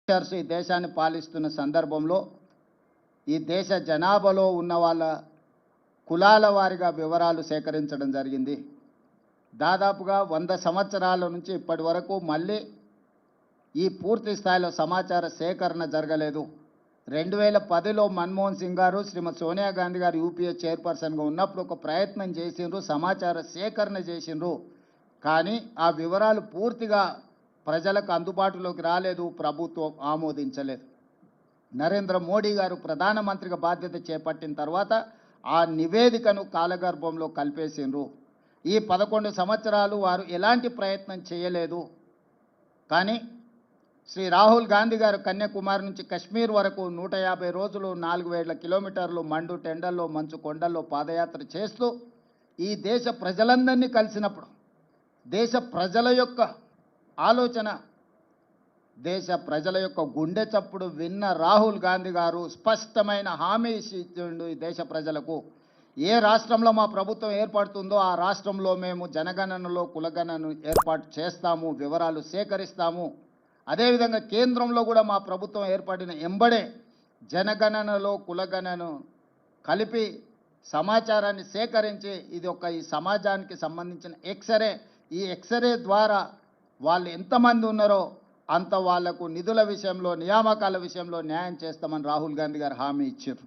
ఈ దేశాన్ని పాలిస్తున్న సందర్భంలో ఈ దేశ జనాభాలో ఉన్న వాళ్ళ కులాల వారిగా వివరాలు సేకరించడం జరిగింది. దాదాపుగా 100 సంవత్సరాల నుంచి ఇప్పటి వరకు మళ్ళీ ఈ పూర్తి స్థాయిలో సమాచార సేకరణ జరగలేదు. 2010లో మన్మోహన్ సింగ్ గారు శ్రీమతి సోనియా గాంధీ గారు యూపీఏ చైర్పర్సన్గా ఉన్నప్పుడు ఒక ప్రయత్నం చేసిండ్రు, సమాచార సేకరణ చేసిండ్రు. కానీ ఆ వివరాలు పూర్తిగా ప్రజలకు అందుబాటులోకి రాలేదు, ప్రభుత్వం ఆమోదించలేదు. నరేంద్ర మోడీ గారు ప్రధానమంత్రిగా బాధ్యత చేపట్టిన తర్వాత ఆ నివేదికను కాలగర్భంలో కలిపేసిండ్రు. ఈ 11 సంవత్సరాలు వారు ఎలాంటి ప్రయత్నం చేయలేదు. కానీ శ్రీ రాహుల్ గాంధీ గారు కన్యాకుమారి నుంచి కశ్మీర్ వరకు 150 రోజులు 4000 కిలోమీటర్లు మండు టెండల్లో మంచు కొండల్లో పాదయాత్ర చేస్తూ ఈ దేశ ప్రజలందరినీ కలిసినప్పుడు దేశ ప్రజల యొక్క ఆలోచన, దేశ ప్రజల యొక్క గుండె చప్పుడు విన్న రాహుల్ గాంధీ గారు స్పష్టమైన హామీ ఇచ్చిండు ఈ దేశ ప్రజలకు. ఏ రాష్ట్రంలో మా ప్రభుత్వం ఏర్పడుతుందో ఆ రాష్ట్రంలో మేము జనగణనలో కులగణను ఏర్పాటు చేస్తాము, వివరాలు సేకరిస్తాము. అదేవిధంగా కేంద్రంలో కూడా మా ప్రభుత్వం ఏర్పడిన ఎంబడే జనగణనలో కులగణను కలిపి సమాచారాన్ని సేకరించి ఇది ఈ సమాజానికి సంబంధించిన ఎక్స్రే, ఈ ఎక్స్రే ద్వారా వాళ్ళు ఎంతమంది ఉన్నారో అంత వాళ్లకు నిధుల విషయంలో నియామకాల విషయంలో న్యాయం చేస్తామని రాహుల్ గాంధీ గారు హామీ ఇచ్చారు.